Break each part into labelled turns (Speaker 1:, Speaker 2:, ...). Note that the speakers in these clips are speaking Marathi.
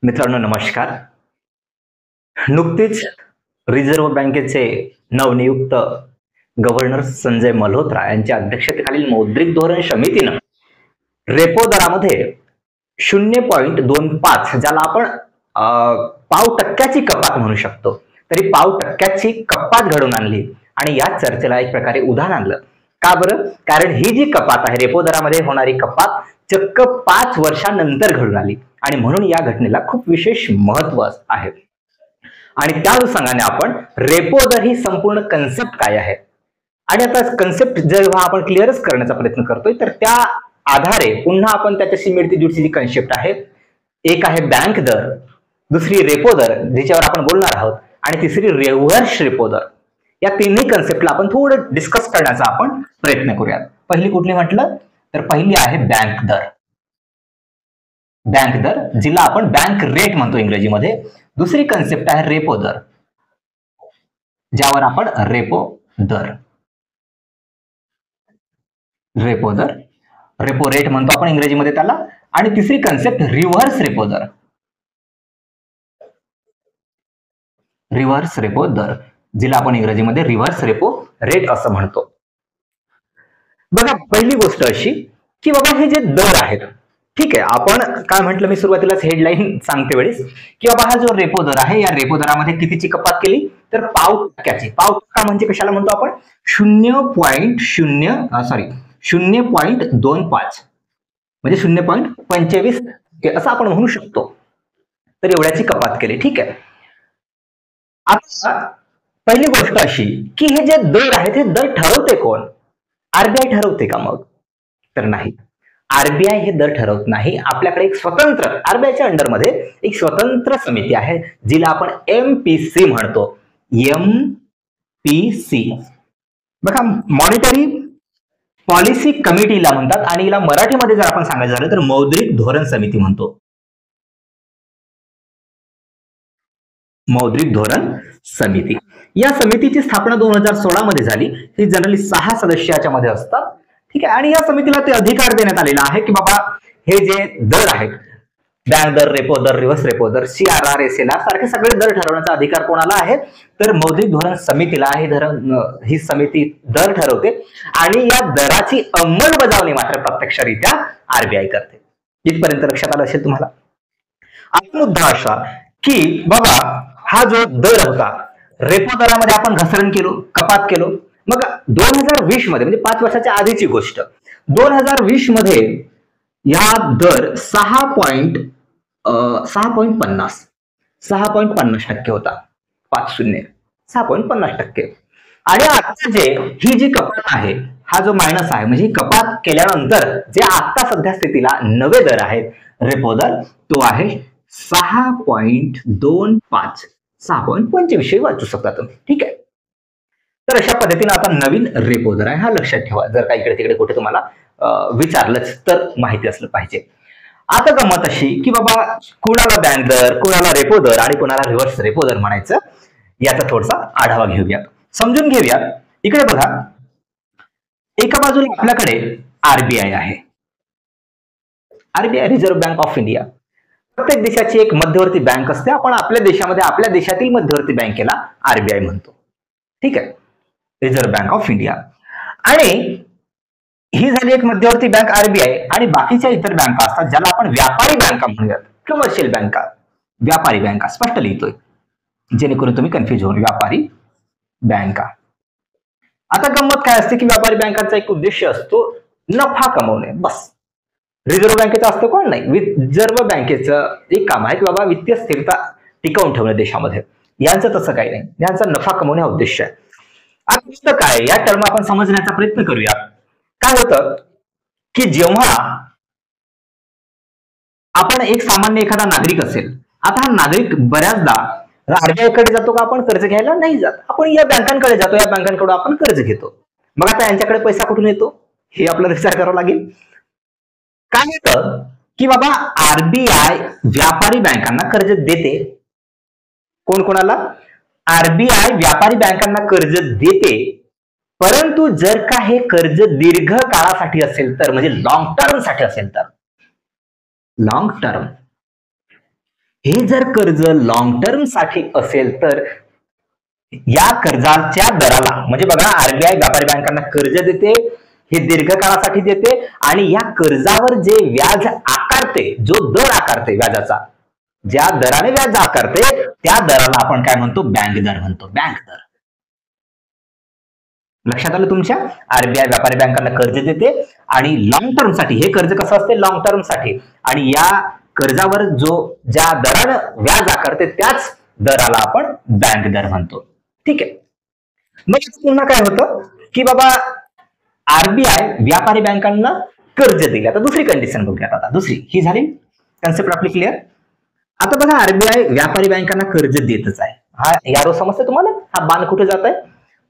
Speaker 1: मित्रांनो नमस्कार. नुकतीच रिझर्व्ह बँकेचे नवनियुक्त गव्हर्नर संजय मल्होत्रा यांच्या अध्यक्षतेखालील मौद्रिक धोरण समितीनं रेपो दरामध्ये 0.25 ज्याला आपण पाव टक्क्याची कपात म्हणू शकतो, तरी पाव टक्क्याची कपात घडवून आणली आणि या चर्चेला एक प्रकारे उधाण आणलं. का बरं? कारण ही जी कपात आहे, रेपो दरामध्ये होणारी कपात चक्क 5 वर्षांनंतर घडून आली आणि म्हणून या घटनेला खूप विशेष महत्व आहे. आणि त्या अनुषंगाने आपण रेपो दर ही संपूर्ण कन्सेप्ट काय आहे आणि आता कन्सेप्ट जेव्हा आपण क्लिअरच करण्याचा प्रयत्न करतोय, तर त्या आधारे पुन्हा आपण त्याच्याशी मिळती जुळती जी कन्सेप्ट आहे, एक आहे बँक दर, दुसरी रेपो दर ज्याच्यावर आपण बोलणार आहोत, आणि तिसरी रिव्हर्स रेपो दर. या तिन्ही कन्सेप्टला आपण थोडं डिस्कस करण्याचा आपण प्रयत्न करूयात. पहिली कुठली म्हटलं तर पहिली आहे बँक दर. बँक दर जिला आपण बँक रेट म्हणतो इंग्रजीमध्ये. दुसरी कन्सेप्ट आहे रेपो दर, ज्यावर आपण रेपो दर रेपो रेट म्हणतो आपण इंग्रजीमध्ये त्याला. आणि तिसरी कन्सेप्ट रिव्हर्स रेपो दर जिला आपण इंग्रजीमध्ये रिव्हर्स रेपो रेट असं म्हणतो. बघा, पहिली गोष्ट अशी की बाबा हे जे दर आहेत, ठीक आहे, आपण काय म्हटलं मी सुरुवातीलाच हेडलाईन सांगते वेळेस की बाबा हा जो रेपो दर आहे, या रेपो दरामध्ये कितीची कपात केली तर पाव टक्क्याची. पाव टक्का म्हणजे कशाला म्हणतो आपण? 0.25 म्हणजे 0.25 असं आपण म्हणू शकतो. तर एवढ्याची कपात केली, ठीक आहे. आता पहिली गोष्ट अशी की हे जे दर आहेत, हे दर ठरवते कोण? आरबीआय ठरवते का मग? तर नाही, आरबीआय हे दर ठरवत नाही. आपल्याकडे एक स्वतंत्र, आरबीआयच्या अंडरमध्ये एक स्वतंत्र समिती आहे जिला आपण एमपीसी म्हणतो. एमपीसी बघा, मॉनिटरी पॉलिसी कमिटीला म्हणतात आणि हिला मराठीमध्ये जर आपण सांगायचं झालं तर मौद्रिक धोरण समिती म्हणतो. मौद्रिक धोरण समिती. या समितीची स्थापना 2016 मध्ये झाली. ही जनरली 6 सदस्याच्या मध्ये असतात, ठीक आहे. आणि या समितीला ते अधिकार देण्यात आलेला आहे की बाबा हे जे दर आहेत, बँक दर, रेपो दर, रिव्हर्स रेपो दर, CRR, SLR सारखे सगळे दर ठरवण्याचा अधिकार कोणाला आहे? तर मौद्रिक धोरण समितीला. ही समिती दर ठरवते आणि या दराची अंमलबजावणी मात्र प्रत्यक्षरित्या आरबीआय करते. इथपर्यंत लक्षात आलं असेल तुम्हाला. आता मुद्दा असा की बाबा हा जो दर होता, रेपो दरामध्ये आपण घसरण केलो, कपात केलो. मग 2020 मध्ये, म्हणजे 5 वर्षाच्या आधीची गोष्ट, 2020 मध्ये या दर 6.50% होता. 6.50%. आणि आता जे ही जी कपात आहे, हा जो मायनस आहे, म्हणजे ही कपात केल्यानंतर जे आता सध्या स्थितीला नवे दर आहेत रेपो दर, तो आहे 6.25, 6.25 वाचू शकता तुम्ही, ठीक आहे. तर अशा पद्धतीने आता नवीन रेपो दर आहे, हा लक्षात ठेवा. जर का इकडे तिकडे कुठे तुम्हाला विचारलंच तर माहिती असलं पाहिजे. आता गंमत अशी की बाबा कुणाला बँक दर, कुणाला रेपो दर आणि कुणाला रिव्हर्स रेपो दर म्हणायचं, याचा थोडासा आढावा घेऊया, समजून घेऊया. इकडे बघा, एका बाजूला आपल्याकडे आरबीआय आहे. RBI, reserve bank of India. प्रत्येक देशाची एक मध्यवर्ती बँक असते. आपण आपल्या देशामध्ये आपल्या देशातील मध्यवर्ती बँकेला आरबीआय म्हणतो, ठीक आहे, रिझर्व्ह बँक ऑफ इंडिया. आणि ही झाली एक मध्यवर्ती बँक आरबीआय. आणि बाकीच्या इतर बँका असतात ज्याला आपण व्यापारी बँका म्हणूयात, कमर्शियल बँका, व्यापारी बँका. स्पष्ट लिहितोय जेणेकरून तुम्ही कन्फ्युज होऊन, व्यापारी बँका. आता गंमत काय असते की व्यापारी बँकांचा एक उद्देश असतो नफा कमवणे, बस. रिझर्व्ह बँकेचं असतं कोण? नाही, रिझर्व्ह बँकेचं एक काम आहे की बाबा वित्तीय स्थिरता टिकवून ठेवणं देशामध्ये. यांचं तसं काही नाही, यांचा नफा कमवणे हा उद्देश आहे. आता काय, या टर्म आपण समजण्याचा प्रयत्न करूया. काय होतं की जेव्हा आपण एक सामान्य एखादा नागरिक असेल, आता हा नागरिक बऱ्याचदा आरबीआय कडे जातो का आपण कर्ज घ्यायला? नाही जात. आपण या बँकांकडे जातो, या बँकांकडून आपण कर्ज घेतो. मग आता यांच्याकडे पैसा कुठून येतो हे आपल्याला विचार करावा लागेल. काय होतं की बाबा आरबीआय व्यापारी बँकांना कर्ज देते. कोणाला? आरबीआय व्यापारी बँकांना कर्ज देते, परंतु जर का हे कर्ज दीर्घ काळासाठी असेल तर, म्हणजे लॉंग टर्म साठी असेल तर, लॉंग टर्म हे जर कर्ज लॉंग टर्म साठी असेल तर या कर्जाच्या दराला, म्हणजे बघा आरबीआय व्यापारी बँकांना कर्ज देते, हे दीर्घकाळासाठी देते आणि या कर्जावर जे व्याज आकारते, जो दर आकारते व्याजाचा, ज्या दराने व्याज आकारते त्या दराला आपण काय म्हणतो, बँक दर म्हणतो, बँक दर. लक्षात आलं तुमच्या? आरबीआय व्यापारी बँकांना कर्ज देते आणि लॉंग टर्म साठी, हे कर्ज कसं असते, लॉंग टर्म साठी, आणि या कर्जावर जो ज्या दरानं व्याज आकारते त्याच दराला आपण बँक दर म्हणतो. ठीक आहे. मग पुन्हा काय होतं की बाबा आरबीआय व्यापारी बँकांना कर्ज दिले. आता दुसरी कंडिशन बघूयात. आता दुसरी ही झाली कन्सेप्ट आपली क्लिअर. आता बघा आरबीआय व्यापारी बँकांना कर्ज देतच आहे. हा यारो समजते तुम्हाला? हा बाण कुठे जात आहे?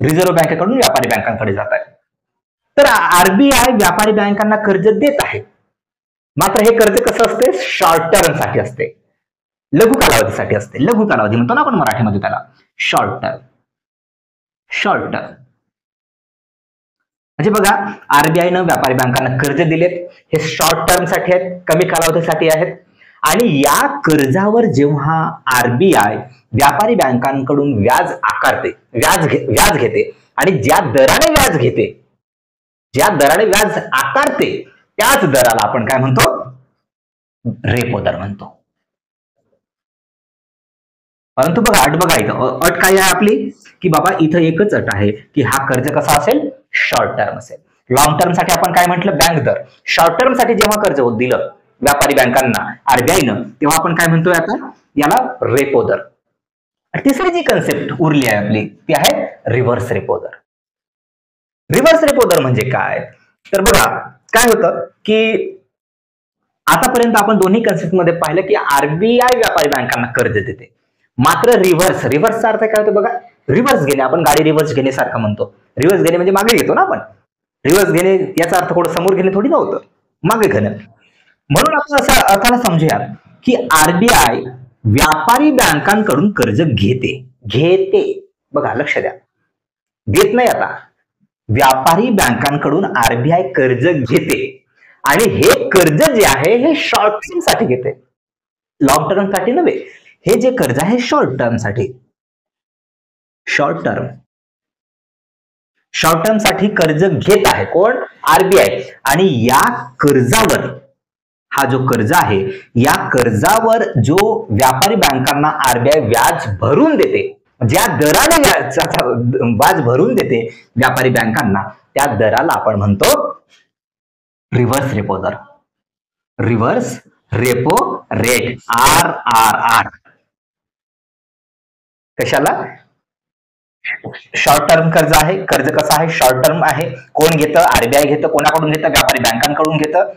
Speaker 1: रिझर्व्ह बँकेकडून व्यापारी बँकांकडे जात आहे. तर आरबीआय व्यापारी बँकांना कर्ज देत आहे, मात्र हे कर्ज कसं असते, शॉर्ट टर्म साठी असते, लघु कालावधीसाठी असते. लघु कालावधी म्हणतो ना आपण मराठीमध्ये त्याला, शॉर्ट टर्म. शॉर्ट टर्म म्हणजे बघा आरबीआयनं व्यापारी बँकांना कर्ज दिलेत, हे शॉर्ट टर्म साठी आहेत, कमी कालावधीसाठी आहेत. आणि या कर्जावर जेव्हा आरबीआय व्यापारी बँकांकडून व्याज आकारते, व्याज घेते आणि ज्या दराने व्याज घेते, ज्या दराने व्याज आकारते त्याच दराला आपण काय म्हणतो, रेपो दर म्हणतो. परंतु बघा अट, बघा इथं अट काय आहे आपली, की बाबा इथं एकच अट आहे की हा कर्ज कसा असेल, शॉर्ट टर्म असेल. लॉंग टर्म साठी आपण काय म्हटलं, बँक दर. शॉर्ट टर्म साठी जेव्हा कर्ज दिलं व्यापारी बँकांना आरबीआयनं, तेव्हा आपण काय म्हणतोय आता, याला रेपो दर. तिसरी जी कन्सेप्ट उरली आहे आपली ती आहे रिव्हर्स रेपो दर. रिव्हर्स रेपो दर म्हणजे काय, तर बघा काय होतं की आतापर्यंत आपण दोन्ही कन्सेप्ट मध्ये पाहिलं की आरबीआय व्यापारी बँकांना कर्ज देते, मात्र रिव्हर्सचा अर्थ काय होतो बघा, रिव्हर्स घेणे. आपण गाडी रिव्हर्स घेणे सारखं म्हणतो. रिव्हर्स घेणे म्हणजे मागे घेतो ना आपण. रिव्हर्स घेणे याचा अर्थ थोडं समोर घेणे थोडी नव्हतं, मागे घेणं. म्हणून आपण असा अर्थानं समजूया की आरबीआय व्यापारी बँकांकडून कर्ज घेते. बघा लक्ष द्या, देत नाही. आता व्यापारी बँकांकडून आरबीआय कर्ज घेते आणि हे कर्ज जे आहे हे शॉर्ट टर्म साठी घेते, लॉंग टर्म साठी नव्हे. हे जे कर्ज आहे शॉर्ट टर्म साठी, शॉर्ट टर्म साठी कर्ज घेत आहे कोण, आरबीआय. आणि या कर्जावर, हा जो कर्ज आहे या कर्जावर जो व्यापारी बँकांना आरबीआय व्याज भरून देते, ज्या दराने व्याज भरून देते व्यापारी बँकांना, त्या दराला आपण म्हणतो रिव्हर्स रेपो दर. Reverse repo rate, RRR. कशाला, शॉर्ट टर्म कर्ज आहे. कर्ज कसं आहे, शॉर्ट टर्म आहे. कोण घेतं, आरबीआय घेतं. कोणाकडून घेतं, व्यापारी बँकांकडून घेतं.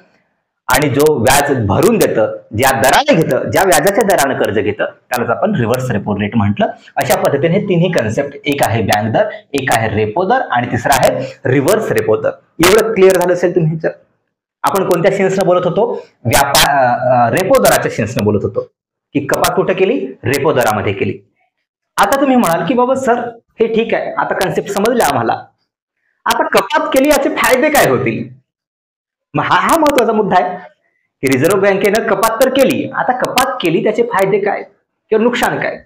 Speaker 1: आणि जो व्याज भरून देतं, ज्या दराने घेतं, ज्या व्याजाच्या दराने कर्ज घेतं, त्यालाच आपण रिव्हर्स रेपो रेट म्हटलं. अशा पद्धतीने तिन्ही कन्सेप्ट, एक आहे बँक दर, एक आहे रेपो दर आणि तिसरा आहे रिव्हर्स रेपो दर. एवढं क्लिअर झालं असेल तुम्ही. जर आपण कोणत्या सेन्सने बोलत होतो, रेपो दराच्या सेन्सने बोलत होतो की कपात कुठे केली, रेपो दरामध्ये केली. आता तुम्ही म्हणाल की बाबा सर हे ठीक आहे, आता कन्सेप्ट समजले आम्हाला, आता कपात केली याचे फायदे काय होतील. मग हा महत्वाचा मुद्दा आहे की रिझर्व्ह बँकेनं कपात तर केली, आता कपात केली त्याचे फायदे काय किंवा नुकसान काय.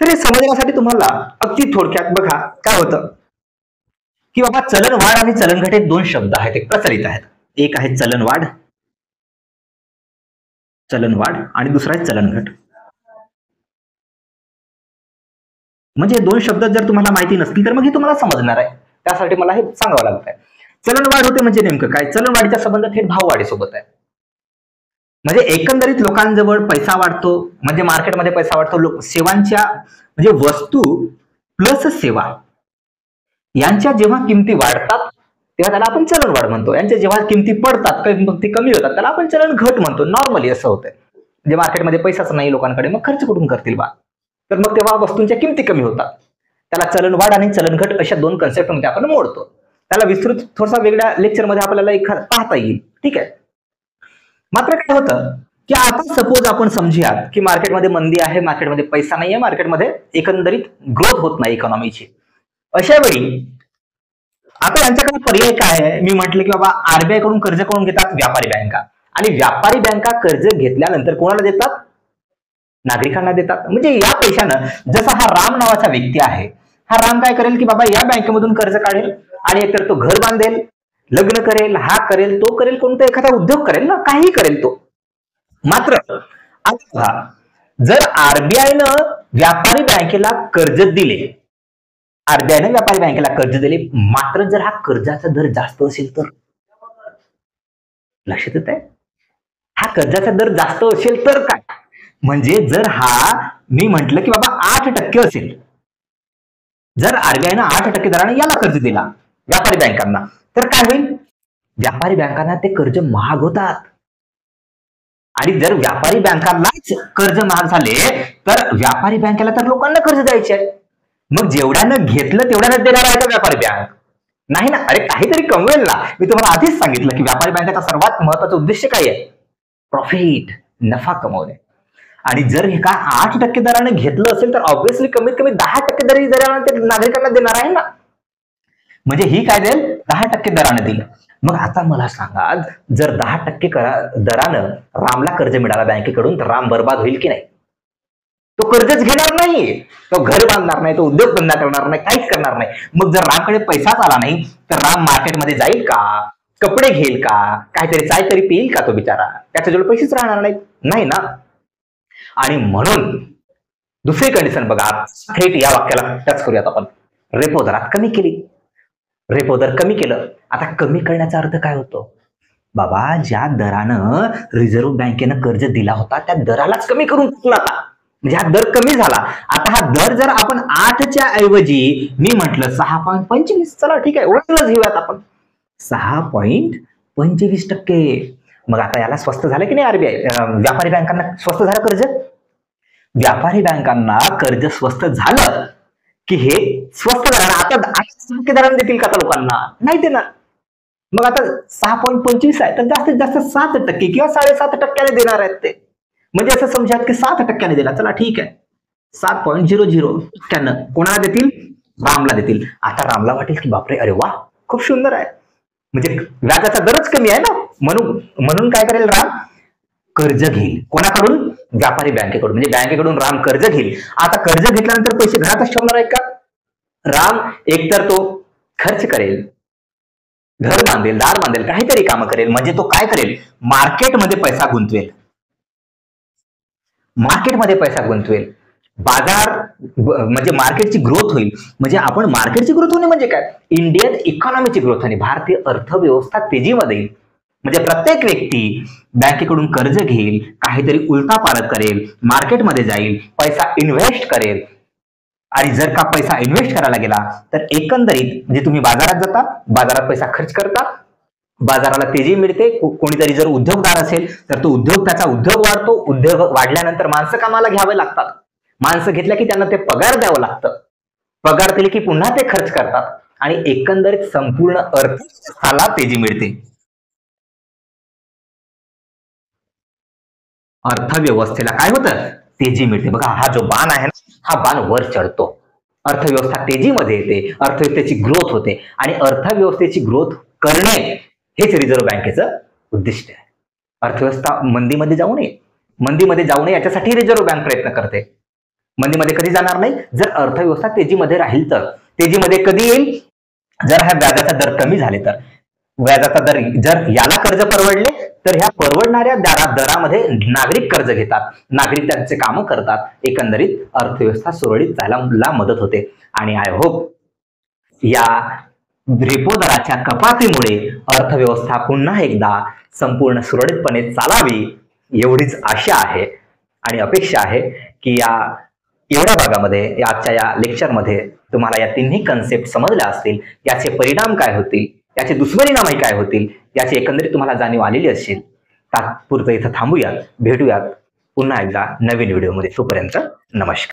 Speaker 1: तर हे समजण्यासाठी तुम्हाला अगदी थोडक्यात बघा काय होतं की बाबा चलनवाढ आणि चलनघट हे दोन शब्द आहेत, एक प्रचलित आहेत. एक आहे चलनवाढ आणि दुसरा आहे चलनघट. म्हणजे दोन शब्द जर तुम्हाला माहिती नसतील तर मग हे तुम्हाला समजणार आहे, त्यासाठी मला हे सांगावं लागत आहे. चलनवाढ होते म्हणजे नेमकं काय, चलनवाढीचा संबंध थेट भाववाढीसोबत आहे. म्हणजे एकंदरीत लोकांजवळ पैसा वाढतो, म्हणजे मार्केटमध्ये पैसा वाढतो. सेवांच्या म्हणजे वस्तू प्लस सेवा यांच्या जेव्हा किमती वाढतात तेव्हा त्याला आपण चलनवाढ म्हणतो. यांच्या जेव्हा किमती पडतात, किमती कमी होतात, त्याला आपण चलनघट म्हणतो. नॉर्मली असं होतंय, म्हणजे मार्केटमध्ये पैसाच नाही लोकांकडे, मग खर्च कुठून करतील बा, तर मग तेव्हा वस्तूंच्या किमती कमी होतात. त्याला चलनवाढ आणि चलनघट अशा दोन कन्सेप्ट मध्ये आपण मोडतो. त्याला विस्तृत थोडासा वेगळ्या लेक्चरमध्ये आपल्याला पाहता येईल. ठीक आहे. मात्र काय होतं की आता सपोज आपण समजूयात की मार्केटमध्ये मंदी आहे, मार्केटमध्ये पैसा नाही आहे, मार्केटमध्ये एकंदरीत ग्रोथ होत नाही इकॉनॉमीची. अशा वेळी आता यांच्याकडे पर्याय काय आहे, मी म्हटलं की बाबा आरबीआय कडून कर्ज कोण घेतात, व्यापारी बँका. आणि व्यापारी बँका कर्ज घेतल्यानंतर कोणाला देतात, नागरिकांना देतात. म्हणजे या पैशानं, जसा हा राम नावाचा व्यक्ती आहे, हा राम काय करेल की बाबा या बँकेमधून कर्ज काढेल आणि एकतर तो घर बांधेल, लग्न करेल, हा करेल, तो करेल, कोणता एखादा उद्योग करेल ना, काही करेल तो. मात्र आता जर आरबीआयनं व्यापारी बँकेला कर्ज दिले, आरबीआयनं व्यापारी बँकेला कर्ज दिले, मात्र जर हा कर्जाचा दर जास्त असेल तर, लक्षात येत आहे, हा कर्जाचा दर जास्त असेल तर काय, म्हणजे जर हा मी म्हंटल की बाबा 8% असेल, जर आरबीआयनं 8% दराने याला कर्ज दिला व्यापारी बँकांना, तर काय होईल, व्यापारी बँकांना ते कर्ज महाग होतात. आणि जर व्यापारी बँकांनाच कर्ज महाग झाले तर व्यापारी बँकेला तर लोकांना कर्ज द्यायचे आहे, मग जेवढ्यानं घेतलं तेवढ्यानं देणार आहे का व्यापारी बँक? नाही ना. अरे काहीतरी कमवेल ना. मी तुम्हाला आधीच सांगितलं की व्यापारी बँकेचा सर्वात महत्वाचं उद्देश काय आहे, प्रॉफिट, नफा कमवणे. आणि जर हे का 8% दराने घेतलं असेल तर ऑब्व्हियसली कमीत कमी 10% दराने ते नागरिकांना देणार आहे ना. म्हणजे ही काय देईल, 10% दराने दिलं. मग आता मला सांगा, जर 10% दरानं रामला कर्ज मिळाला बँकेकडून तर राम बर्बाद होईल की नाही? तो कर्जच घेणार नाही, तो घर बांधणार नाही, तो उद्योग धंदा करणार नाही, काहीच करणार नाही. मग जर रामकडे पैसाच आला नाही तर राम मार्केटमध्ये जाईल का, कपडे घेईल का, काहीतरी चाय तरी पिईल का तो बिचारा? त्याच्याजवळ पैसेच राहणार नाही ना. आणि म्हणून दुसरी कंडिशन बघा, थेट या वाक्याला टच करूयात आपण. रेपो दरात कमी केली, रेपो दर कमी केलं. आता कमी करण्याचा अर्थ काय होतो, बाबा ज्या दरानं रिझर्व्ह बँकेनं कर्ज दिला होता त्या दरालाच कमी करून टाकला आता, म्हणजे हा दर कमी झाला. आता हा दर जर आपण 8च्या ऐवजी मी म्हटलं 6.25, चला ठीक आहे ओळखलंच घेऊयात आपण, 6.25%. मग आता याला स्वस्त झालं की नाही आरबीआय, व्यापारी बँकांना स्वस्त झालं कर्ज, व्यापारी बँकांना कर्ज स्वस्त झालं की हे स्वस्त दराने आता 8% दराने देतील का आता लोकांना? नाही देणार. मग आता 6.25 आहे तर जास्तीत जास्त 7% किंवा 7.5% देणार आहेत ते. म्हणजे असं समजा की 7% दिला, चला ठीक आहे 7.00% कोणाला देतील, रामला देतील. आता रामला वाटेल की बापरे, अरे वा खूप सुंदर आहे, म्हणजे व्याजाचा दरच कमी आहे ना, म्हणून काय करेल राम, कर्ज घेईल. कोणाकडून, व्यापारी बँकेकडून. म्हणजे बँकेकडून राम कर्ज घेईल. आता कर्ज घेतल्यानंतर पैसे घरातच ठेवणार आहे का? राम एकतर तो खर्च करेल, घर बांधेल, दार बांधेल, काहीतरी काम करेल. म्हणजे तो काय करेल, मार्केटमध्ये पैसा गुंतवेल, मार्केटमध्ये पैसा गुंतवेल. बाजार म्हणजे मार्केटची ग्रोथ होईल. म्हणजे आपण मार्केटची ग्रोथ होणे म्हणजे काय, इंडियन इकॉनॉमीची ग्रोथ होणे, भारतीय अर्थव्यवस्था तेजीमध्ये येईल. म्हणजे प्रत्येक व्यक्ती बँकेकडून कर्ज घेईल, काहीतरी उलटापालट करेल, मार्केटमध्ये जाईल, पैसा इन्व्हेस्ट करेल. आणि जर का पैसा इन्व्हेस्ट करायला गेला तर एकंदरीत म्हणजे तुम्ही बाजारात जाता, बाजारात पैसा खर्च करता, बाजाराला तेजी मिळते. कोणीतरी जर उद्योगदार असेल तर तो उद्योग, त्याचा उद्योग वाढतो, उद्योग वाढल्यानंतर माणसं कामाला घ्यावे लागतात, माणसं घेतल्या की त्यांना ते पगार द्यावं लागतं, पगार दिले की पुन्हा ते खर्च करतात आणि एकंदरीत संपूर्ण अर्थव्यवस्थेला तेजी मिळते. अर्थव्यवस्थेला काय होतं, तेजी मिळते. बघा हा जो बाण आहे ना, हा बाण वर चढतो, अर्थव्यवस्था तेजीमध्ये येते, अर्थव्यवस्थेची ग्रोथ होते. आणि अर्थव्यवस्थेची ग्रोथ करणे हेच रिझर्व्ह बँकेचं उद्दिष्ट आहे. अर्थव्यवस्था मंदीमध्ये जाऊ नये, मंदीमध्ये जाऊ नये याच्यासाठी रिझर्व्ह बँक प्रयत्न करते. मंदीमध्ये कधी जाणार नाही, जर अर्थव्यवस्था तेजीमध्ये राहील तर. तेजीमध्ये कधी येईल, जर हा व्याजाचा दर कमी झाले तर. व्याजाचा दर जर याला कर्ज परवडले तर ह्या परवडणाऱ्या दरामध्ये नागरिक कर्ज घेतात, नागरिक त्यांचे कामं करतात, एकंदरीत अर्थव्यवस्था सुरळीत जायला मदत होते. आणि आय होप या रेपो दराच्या कपातीमुळे अर्थव्यवस्था पुन्हा एकदा संपूर्ण सुरळीतपणे चालावी एवढीच आशा आहे आणि अपेक्षा आहे की या एवढ्या भागामध्ये, आजच्या या लेक्चरमध्ये तुम्हाला या तिन्ही कन्सेप्ट समजल्या असतील, याचे परिणाम काय होतील, याचे दुष्परिणामही काय होतील, याची एकंदरीत तुम्हाला जाणीव आलेली असेल. तात्पुरतं इथं थांबूयात, भेटूयात पुन्हा एकदा नवीन व्हिडिओमध्ये. तोपर्यंत नमस्कार.